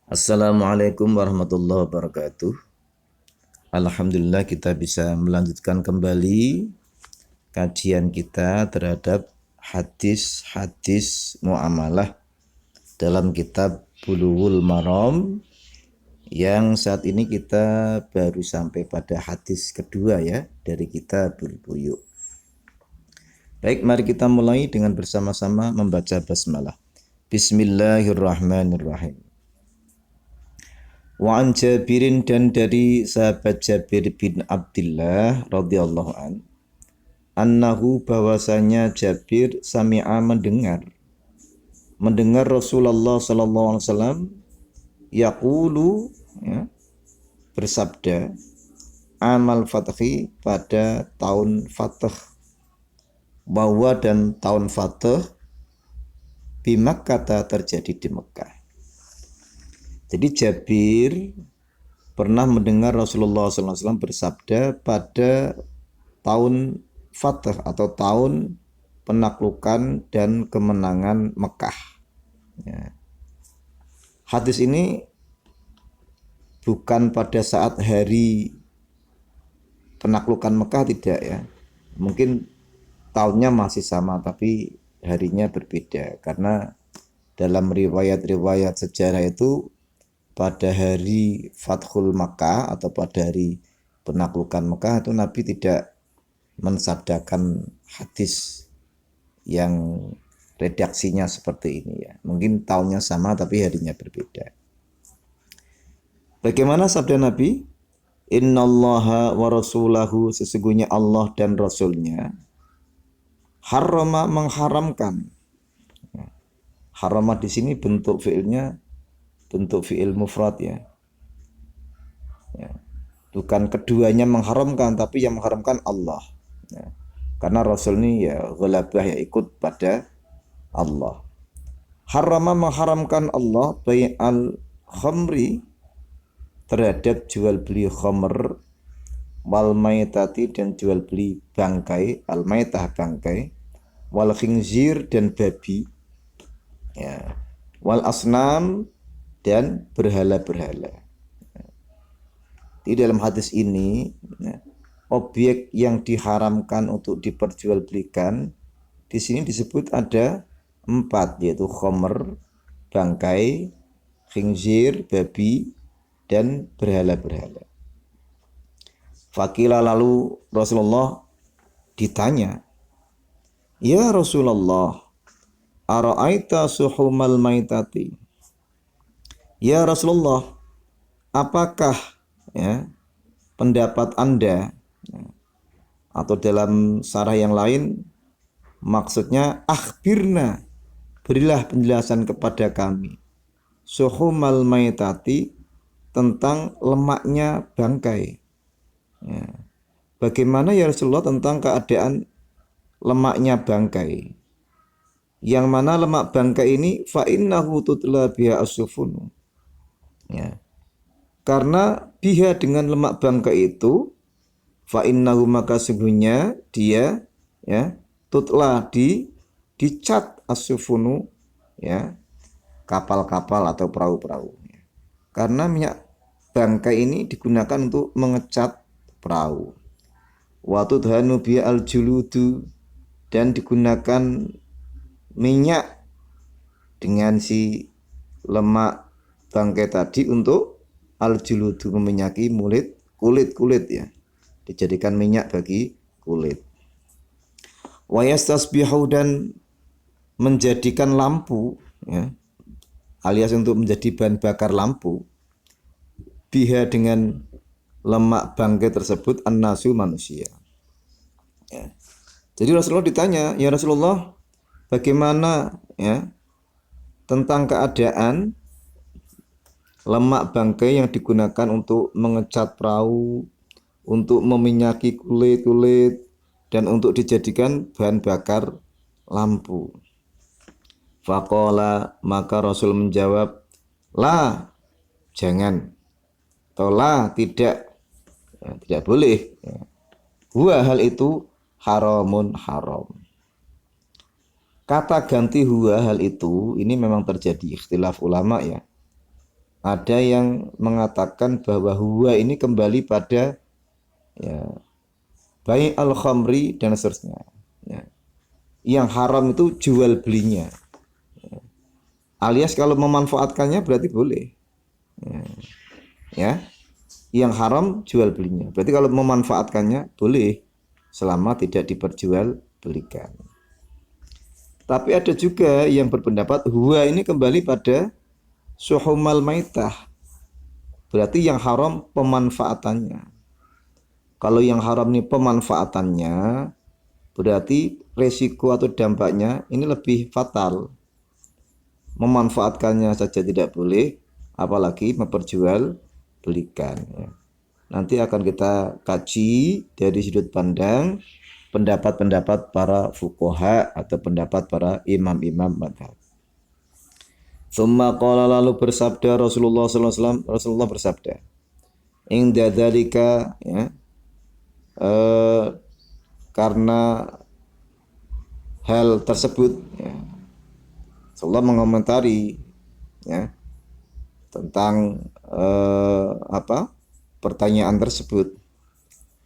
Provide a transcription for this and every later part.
Assalamualaikum warahmatullahi wabarakatuh. Alhamdulillah kita bisa melanjutkan kembali kajian kita terhadap hadis-hadis muamalah dalam kitab Bulughul Maram yang saat ini kita baru sampai pada hadis kedua ya dari kitabul Buyu'. Baik, mari kita mulai dengan bersama-sama membaca basmalah. Bismillahirrahmanirrahim. Wa an Jabirin, dan dari sahabat Jabir bin Abdullah radhiyallahu an, annahu, bahwasanya Jabir sami'a mendengar Rasulullah sallallahu alaihi wasallam yaqulu, ya, bersabda, amal fathi, pada tahun Fath, bahwa dan tahun Fath di Makkah terjadi di Mekah. Jadi Jabir pernah mendengar Rasulullah SAW bersabda pada tahun Fath atau tahun penaklukan dan kemenangan Mekah. Ya. Hadis ini bukan pada saat hari penaklukan Mekah, tidak ya. Mungkin tahunnya masih sama tapi harinya berbeda, karena dalam riwayat-riwayat sejarah itu pada hari Fathul Makkah atau pada hari penaklukan Mekah itu Nabi tidak mensabdakan hadis yang redaksinya seperti ini ya. Mungkin tahunnya sama tapi harinya berbeda. Bagaimana sabda Nabi? Innallaha wa rasulahu, sesungguhnya Allah dan Rasulnya, harrama, mengharamkan. Harrama di sini bentuk fiilnya bentuk fiil mufrad ya. Bukan keduanya mengharamkan, tapi yang mengharamkan Allah. Ya. Karena Rasul ini ya ghalabah, ya ikut pada Allah. Harrama, mengharamkan Allah bai'al khamri, terhadap jual beli khamr, wal maitati, dan jual beli bangkai, al maitah bangkai, wal khinzir, dan babi, ya, wal asnam, dan berhala-berhala. Di dalam hadis ini ya, objek yang diharamkan untuk diperjualbelikan di sini disebut ada 4, yaitu khamr, bangkai, khinzir, babi, dan berhala-berhala. Fakila, lalu Rasulullah ditanya, ya Rasulullah, ara'aita suhumal maitati, ya Rasulullah, apakah ya pendapat Anda, ya, atau dalam syarah yang lain maksudnya akhbirna, berilah penjelasan kepada kami, suhumal maitati, tentang lemaknya bangkai. Ya. Bagaimana ya Rasulullah tentang keadaan lemaknya bangkai? Yang mana lemak bangkai ini fa innahu tutla biha as-sufun. Ya. Karena biha, dengan lemak bangkai itu, fa innahu, maka sungguhnya dia ya tutla, dicat as-sufunu, ya, kapal-kapal atau perahu-perahu. Karena minyak bangkai ini digunakan untuk mengecat perahu. Wa tudhanu bi al-juludu, dan digunakan minyak dengan si lemak bangkai tadi untuk al-juludu, meminyaki kulit ya. Dijadikan minyak bagi kulit. Wa yastasbihu, dan menjadikan lampu ya, alias untuk menjadi bahan bakar lampu, biha, dengan lemak bangkai tersebut, an-nasu, manusia. Ya. Jadi Rasulullah ditanya, ya Rasulullah, bagaimana ya tentang keadaan lemak bangkai yang digunakan untuk mengecat perahu, untuk meminyaki kulit, dan untuk dijadikan bahan bakar lampu. Faqala, maka Rasul menjawab, la, jangan, atau la, tidak, ya, tidak boleh. Ya. Huwa, hal itu, haramun, haram. Kata ganti huwa hal itu ini memang terjadi ikhtilaf ulama ya. Ada yang mengatakan bahwa huwa ini kembali pada ya, bai al khamri dan seterusnya. Ya. Yang haram itu jual belinya. Alias kalau memanfaatkannya berarti boleh. Ya. Yang haram jual belinya. Berarti kalau memanfaatkannya boleh selama tidak diperjualbelikan. Tapi ada juga yang berpendapat huwa ini kembali pada suhumal maitah. Berarti yang haram pemanfaatannya. Kalau yang haram ini pemanfaatannya, berarti resiko atau dampaknya ini lebih fatal. Memanfaatkannya saja tidak boleh, apalagi memperjualbelikan. Ya. Nanti akan kita kaji dari sudut pandang pendapat-pendapat para fuqaha atau pendapat para imam-imam madhab. Summa qala lalu bersabda Rasulullah SAW, Rasulullah bersabda, Ingda dzalika ya, karena hal tersebut ya, Rasulullah mengomentari ya, tentang pertanyaan tersebut.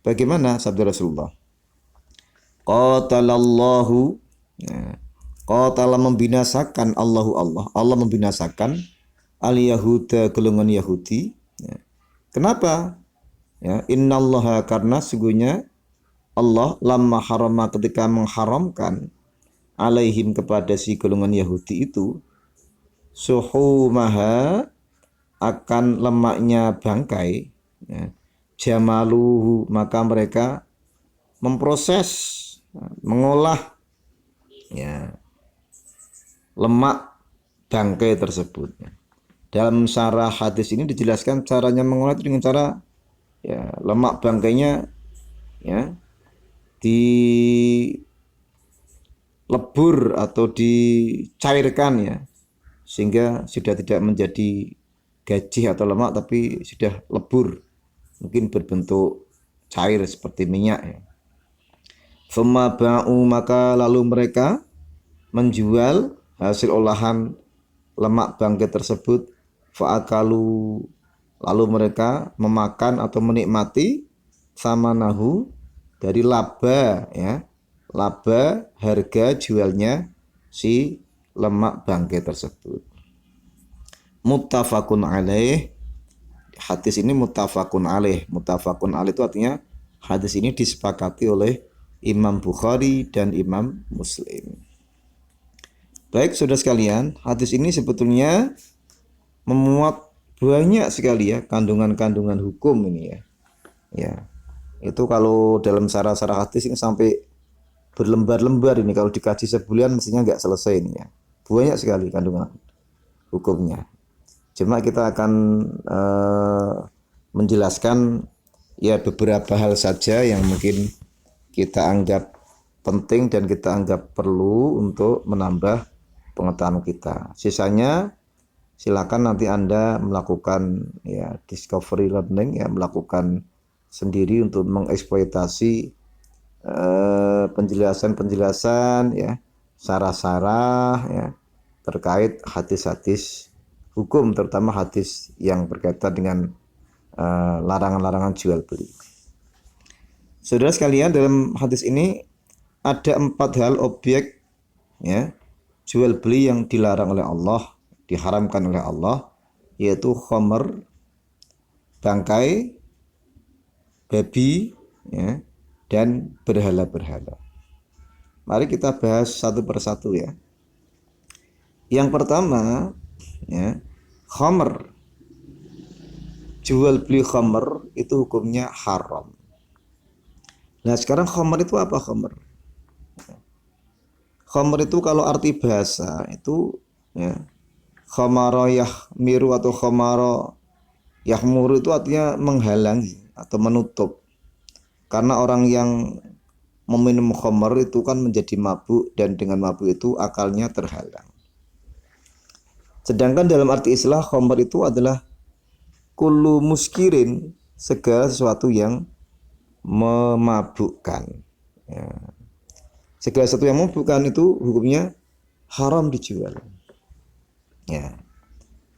Bagaimana sabda Rasulullah? Qatalallahu ya, qatala membinasakan Allah membinasakan al-yahuda golongan Yahudi ya. Kenapa? Ya, innallaha karena sungguhnya Allah lamma harama ketika mengharamkan alaihim kepada si golongan Yahudi itu suhumaha akan lemaknya bangkai ya, jamaluhu maka mereka memproses mengolah ya, lemak bangkai tersebut. Dalam syarah hadis ini dijelaskan caranya mengolah itu dengan cara ya, lemak bangkainya ya dilebur atau dicairkan ya sehingga sudah tidak menjadi gajih atau lemak tapi sudah lebur, mungkin berbentuk cair seperti minyak ya. Summa ba'u maka lalu mereka menjual hasil olahan lemak bangkai tersebut fa'akalu lalu mereka memakan atau menikmati samanahu dari laba ya, laba harga jualnya si lemak bangkai tersebut. Muttafaqun alaih, hadis ini muttafaqun alaih. Muttafaqun alaih itu artinya hadis ini disepakati oleh Imam Bukhari dan Imam Muslim. Baik saudara sekalian, hadis ini sebetulnya memuat banyak sekali ya kandungan-kandungan hukum ini ya. Ya. Itu kalau dalam syarah-syarah hadis ini sampai berlembar-lembar ini, kalau dikaji sebulan mestinya nggak selesai ini ya. Banyak sekali kandungan hukumnya. Cuma kita akan menjelaskan ya beberapa hal saja yang mungkin kita anggap penting dan kita anggap perlu untuk menambah pengetahuan kita. Sisanya silakan nanti Anda melakukan ya discovery learning ya, melakukan sendiri untuk mengeksploitasi penjelasan-penjelasan ya, sarah-sarah ya terkait hadis-hadis hukum, terutama hadis yang berkaitan dengan larangan-larangan jual beli. Saudara sekalian, dalam hadis ini ada 4 hal objek ya jual beli yang dilarang oleh Allah, diharamkan oleh Allah, yaitu khamr, bangkai, babi ya, dan berhala-berhala. Mari kita bahas satu persatu ya. Yang pertama ya, khamr. Jual beli khamr itu hukumnya haram. Nah sekarang khamr itu apa khamr? Khamr itu kalau arti bahasa itu ya, khamara yahmiru atau khamara yahmuru itu artinya menghalangi atau menutup. Karena orang yang meminum khamr itu kan menjadi mabuk dan dengan mabuk itu akalnya terhalang. Sedangkan dalam arti istilah khamr itu adalah kullu muskirin, segala sesuatu yang memabukkan. Ya. Segala sesuatu yang memabukkan itu hukumnya haram dijual. Ya.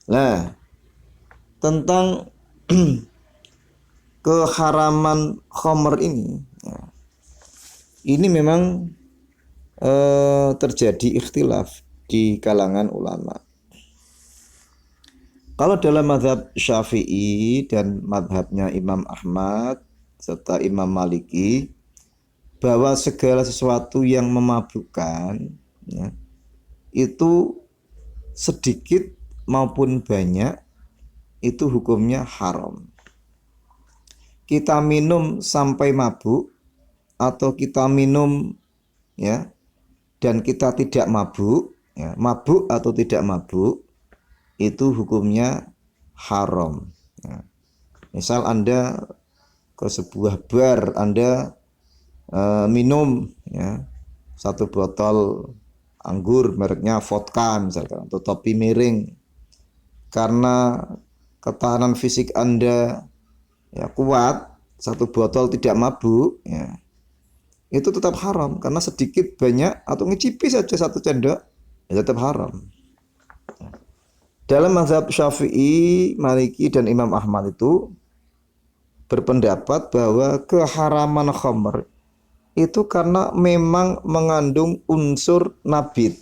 Nah, tentang keharaman khamr ini, ya, ini memang terjadi ikhtilaf di kalangan ulama. Kalau dalam mazhab Syafi'i dan mazhabnya Imam Ahmad serta Imam Maliki, bahwa segala sesuatu yang memabukkan, ya, itu sedikit maupun banyak itu hukumnya haram. Kita minum sampai mabuk atau kita minum, ya, dan kita tidak mabuk, ya, mabuk atau tidak mabuk, itu hukumnya haram. Nah, misal Anda ke sebuah bar, Anda minum, ya, satu botol anggur mereknya vodka misalkan, atau topi miring, karena ketahanan fisik Anda, ya, kuat, satu botol tidak mabuk, ya, itu tetap haram karena sedikit banyak atau ngicipi saja satu sendok, ya, tetap haram. Dalam mazhab Syafi'i, Maliki, dan Imam Ahmad itu berpendapat bahwa keharaman khamr itu karena memang mengandung unsur nabit,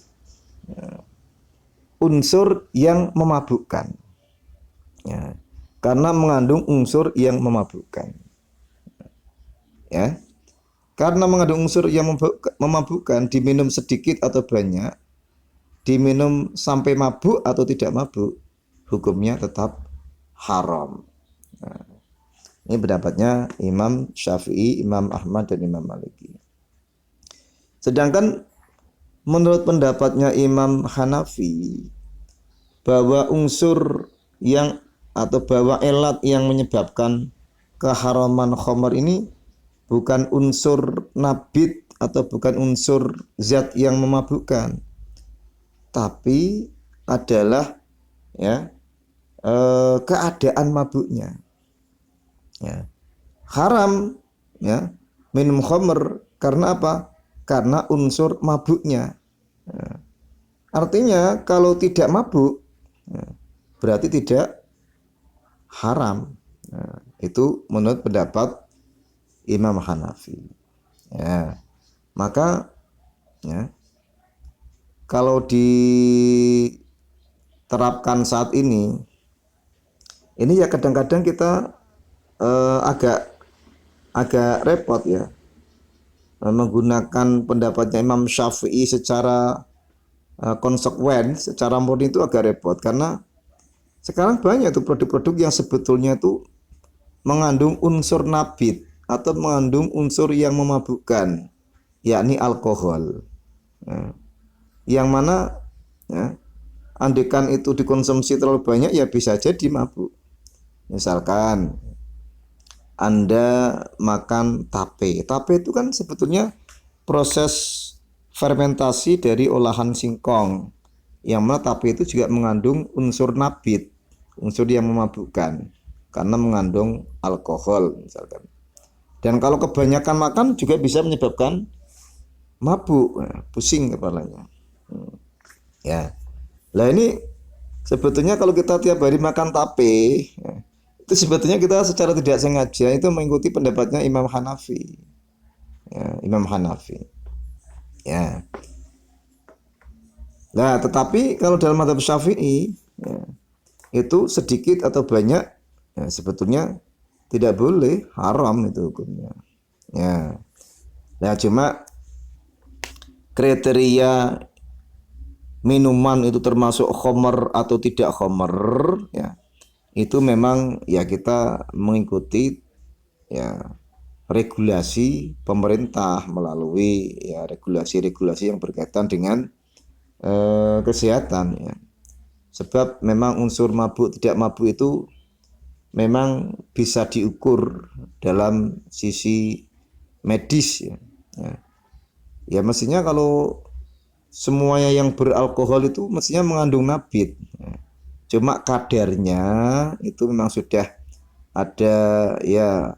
unsur yang memabukkan, ya, karena mengandung unsur yang memabukkan, ya, karena mengandung unsur yang memabukkan, diminum sedikit atau banyak, diminum sampai mabuk atau tidak mabuk, hukumnya tetap haram. Nah, ini pendapatnya Imam Syafi'i, Imam Ahmad, dan Imam Maliki. Sedangkan menurut pendapatnya Imam Hanafi, bahwa unsur yang atau bahwa elat yang menyebabkan keharaman khamr ini bukan unsur nabit atau bukan unsur zat yang memabukkan, tapi adalah, ya, keadaan mabuknya. Ya. Haram, ya, minum khamr karena apa? Karena unsur mabuknya. Ya. Artinya kalau tidak mabuk, ya, berarti tidak haram. Nah, itu menurut pendapat Imam Hanafi. Ya. Maka, ya, kalau diterapkan saat ini ya kadang-kadang kita agak repot, ya, menggunakan pendapatnya Imam Syafi'i secara konsekuen, secara murni, itu agak repot karena sekarang banyak tuh produk-produk yang sebetulnya itu mengandung unsur nabit atau mengandung unsur yang memabukkan, yakni alkohol. Ya. Yang mana, ya, andekan itu dikonsumsi terlalu banyak, ya bisa jadi mabuk. Misalkan Anda makan tape. Tape itu kan sebetulnya proses fermentasi dari olahan singkong. Yang mana tape itu juga mengandung unsur nabit, unsur yang memabukkan karena mengandung alkohol misalkan. Dan kalau kebanyakan makan juga bisa menyebabkan mabuk, pusing kepalanya. Ya. Lah ini sebetulnya kalau kita tiap hari makan tape, ya, itu sebetulnya kita secara tidak sengaja itu mengikuti pendapatnya Imam Hanafi. Ya, Imam Hanafi. Ya. Nah, tetapi kalau dalam mazhab Syafi'i, ya, itu sedikit atau banyak, ya, sebetulnya tidak boleh, haram itu hukumnya. Ya. Nah, cuma kriteria minuman itu termasuk khamr atau tidak khamr, ya, itu memang, ya, kita mengikuti, ya, regulasi pemerintah melalui, ya, regulasi-regulasi yang berkaitan dengan kesehatan, ya. Sebab memang unsur mabuk tidak mabuk itu memang bisa diukur dalam sisi medis, ya. Ya, ya, mestinya kalau semuanya yang beralkohol itu mestinya mengandung nabit, ya. Cuma kadarnya itu memang sudah ada, ya,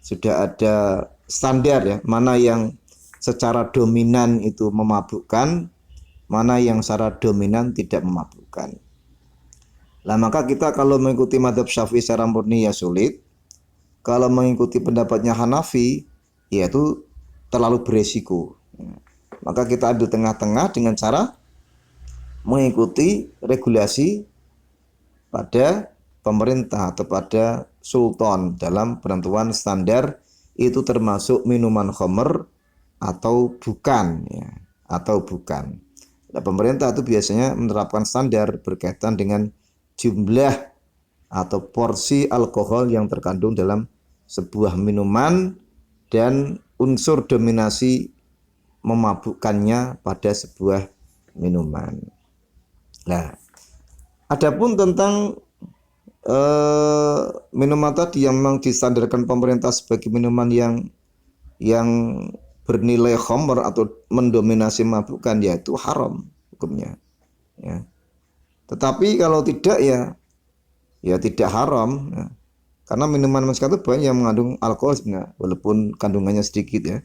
sudah ada standar, ya, mana yang secara dominan itu memabukkan, mana yang secara dominan tidak memabukkan. Nah, maka kita kalau mengikuti madhab Syafi'i secara murni ya sulit. Kalau mengikuti pendapatnya Hanafi, yaitu terlalu beresiko. Maka kita ambil tengah-tengah dengan cara mengikuti regulasi pada pemerintah atau pada sultan dalam penentuan standar itu termasuk minuman khamr atau bukan, ya, atau bukan. Nah, pemerintah itu biasanya menerapkan standar berkaitan dengan jumlah atau porsi alkohol yang terkandung dalam sebuah minuman dan unsur dominasi memabukkannya pada sebuah minuman. Nah, adapun tentang minuman tadi yang memang distandarkan pemerintah sebagai minuman yang bernilai khamr atau mendominasi memabukkan, yaitu haram hukumnya. Ya. Tetapi kalau tidak ya tidak haram. Ya. Karena minuman sekarang itu banyak yang mengandung alkohol sebenarnya, walaupun kandungannya sedikit ya.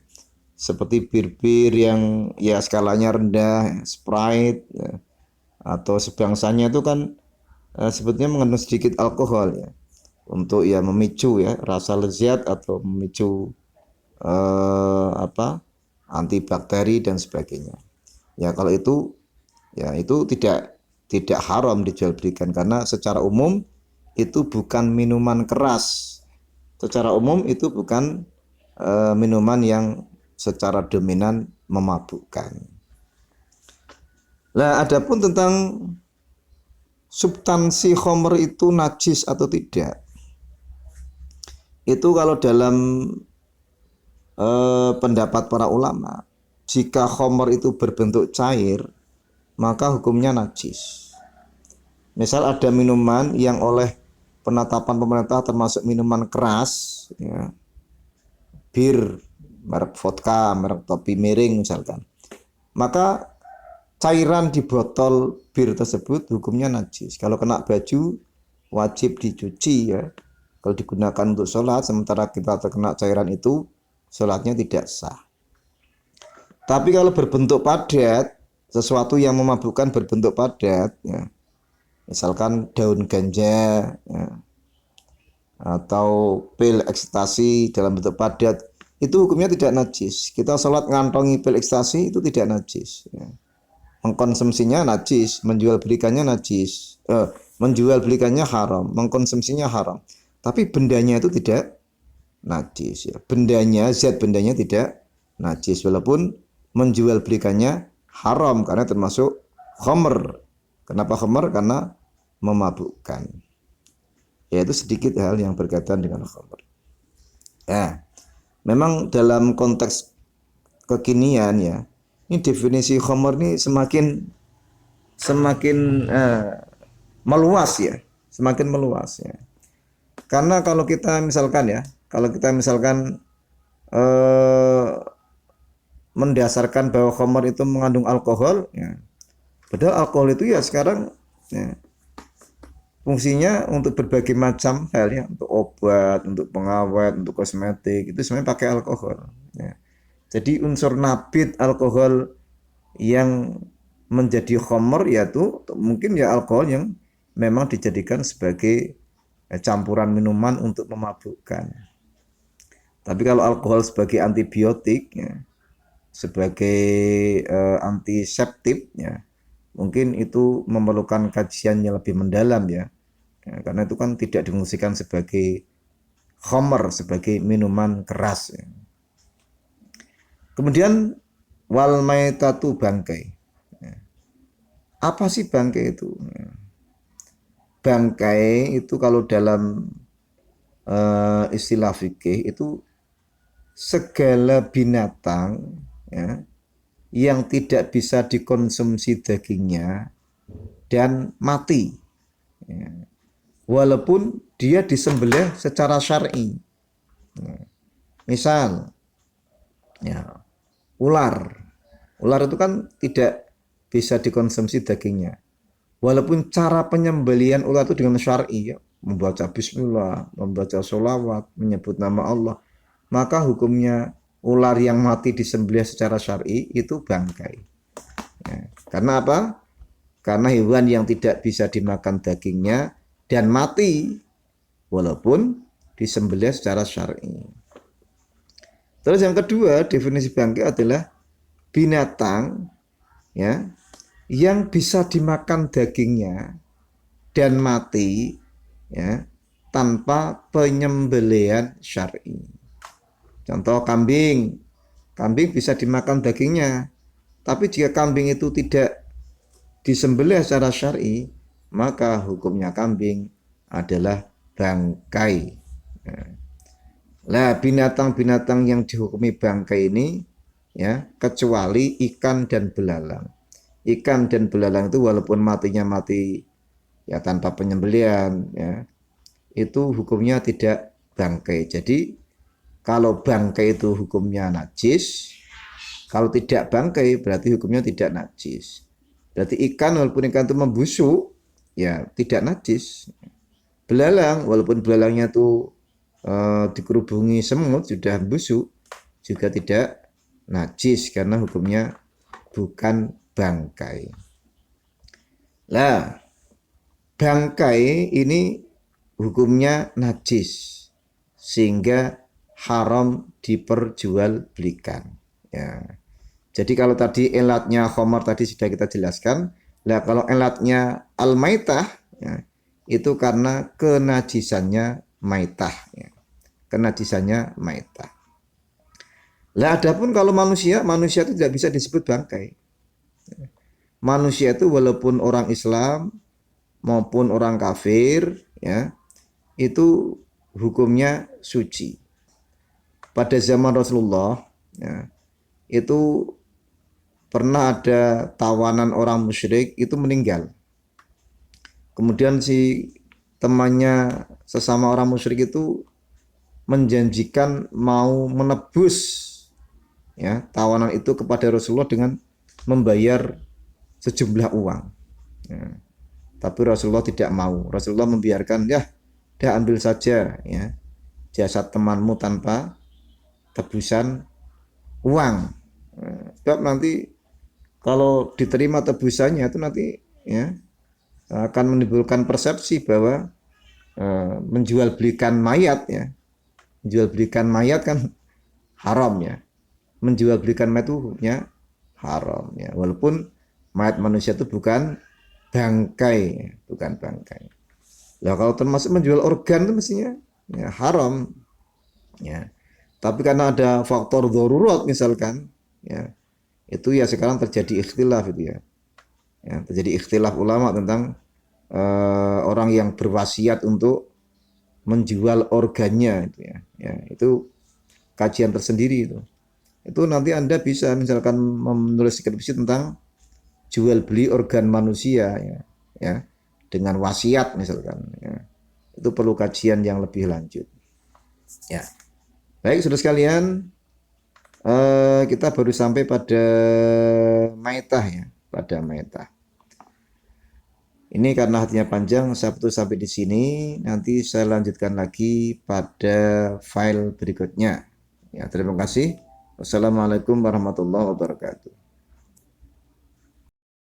Seperti bir-bir yang ya skalanya rendah, Sprite ya, atau sebangsanya itu kan sebetulnya mengandung sedikit alkohol ya. Untuk ya memicu ya rasa lezat atau memicu antibakteri dan sebagainya. Ya kalau itu ya itu tidak haram dijual belikan karena secara umum itu bukan minuman keras. Secara umum itu bukan minuman yang secara dominan memabukkan. Nah, adapun tentang substansi khamr itu najis atau tidak, itu kalau dalam pendapat para ulama, jika khamr itu berbentuk cair, maka hukumnya najis. Misal ada minuman yang oleh penetapan pemerintah termasuk minuman keras, ya, bir, merek vodka, merek topi miring misalkan, maka cairan di botol bir tersebut hukumnya najis. Kalau kena baju wajib dicuci ya. Kalau digunakan untuk sholat, sementara kita terkena cairan itu, sholatnya tidak sah. Tapi kalau berbentuk padat, sesuatu yang memabukkan berbentuk padat, ya, misalkan daun ganja ya, atau pil ekstasi dalam bentuk padat, itu hukumnya tidak najis. Kita sholat ngantongi pil ekstasi itu tidak najis ya. Mengkonsumsinya najis, menjual belikannya najis, menjual belikannya haram, mengkonsumsinya haram. Tapi bendanya itu tidak najis ya. Zat bendanya tidak najis walaupun menjual belikannya haram karena termasuk khamr. Kenapa khamr? Karena memabukkan. Yaitu sedikit hal yang berkaitan dengan khamr. Ya, memang dalam konteks kekinian ya, ini definisi khamr ini semakin meluas ya, semakin meluas ya. Karena kalau kita misalkan mendasarkan bahwa khamr itu mengandung alkohol ya. Padahal alkohol itu ya sekarang ya, fungsinya untuk berbagai macam hal ya, untuk obat, untuk pengawet, untuk kosmetik, itu semuanya pakai alkohol ya. Jadi unsur nabit alkohol yang menjadi khamr yaitu mungkin ya alkohol yang memang dijadikan sebagai campuran minuman untuk memabukkan. Tapi kalau alkohol sebagai antibiotik ya, sebagai antiseptik ya, mungkin itu memerlukan kajian yang lebih mendalam ya. Karena itu kan tidak difungsikan sebagai khamr, sebagai minuman keras ya. Kemudian wal maitatu, bangkai. Apa sih bangkai itu? Bangkai itu kalau dalam istilah fikih itu segala binatang ya, yang tidak bisa dikonsumsi dagingnya dan mati ya, walaupun dia disembelih secara syar'i. Misal ya, ular itu kan tidak bisa dikonsumsi dagingnya, walaupun cara penyembelihan ular itu dengan syar'i ya, membaca bismillah, membaca sholawat, menyebut nama Allah, maka hukumnya ular yang mati disembelih secara syar'i itu bangkai ya. Karena apa? Karena hewan yang tidak bisa dimakan dagingnya dan mati walaupun disembelih secara syar'i. Terus yang kedua, definisi bangkai adalah binatang ya yang bisa dimakan dagingnya dan mati ya tanpa penyembelihan syar'i. Contoh kambing. Kambing bisa dimakan dagingnya, tapi jika kambing itu tidak disembelih secara syar'i, maka hukumnya kambing adalah bangkai. Nah, binatang-binatang yang dihukumi bangkai ini ya, kecuali ikan dan belalang. Ikan dan belalang itu walaupun matinya mati ya tanpa penyembelihan ya, itu hukumnya tidak bangkai. Jadi kalau bangkai itu hukumnya najis, kalau tidak bangkai berarti hukumnya tidak najis. Berarti ikan walaupun ikan itu membusuk, ya tidak najis. Belalang walaupun belalangnya itu dikerubungi semut sudah busuk, juga tidak najis karena hukumnya bukan bangkai. Lah, bangkai ini hukumnya najis sehingga haram diperjualbelikan. Ya. Jadi kalau tadi elatnya khamar tadi sudah kita jelaskan. Nah kalau elatnya al-maitah ya, itu karena kenajisannya maitah. Ya. Kenajisannya maitah. Lah adapun kalau manusia itu tidak bisa disebut bangkai. Manusia itu walaupun orang Islam maupun orang kafir ya, itu hukumnya suci. Pada zaman Rasulullah ya, itu pernah ada tawanan orang musyrik itu meninggal. Kemudian si temannya sesama orang musyrik itu menjanjikan mau menebus ya tawanan itu kepada Rasulullah dengan membayar sejumlah uang. Ya. Tapi Rasulullah tidak mau. Rasulullah membiarkan, ya, dah ambil saja ya jasad temanmu tanpa tebusan uang. Sebab nanti kalau diterima tebusannya itu nanti ya akan menimbulkan persepsi bahwa menjual belikan mayat ya, menjual belikan mayat kan haram ya, menjual belikan mayat itu hukumnya haram ya, walaupun mayat manusia itu bukan bangkai ya, bukan bangkai. Nah kalau termasuk menjual organ itu mestinya ya, haram ya. Tapi karena ada faktor darurat misalkan, ya itu ya sekarang terjadi ikhtilaf itu ya. Ya terjadi ikhtilaf ulama tentang orang yang berwasiat untuk menjual organnya itu ya. Ya itu kajian tersendiri itu. Itu nanti Anda bisa misalkan menulis skripsi tentang jual beli organ manusia ya, ya dengan wasiat misalkan. Ya. Itu perlu kajian yang lebih lanjut. Ya. Baik, saudara sekalian, kita baru sampai pada maitah ya, pada maitah. Ini karena hatinya panjang, Sabtu sampai di sini. Nanti saya lanjutkan lagi pada file berikutnya. Ya, terima kasih. Wassalamualaikum warahmatullahi wabarakatuh.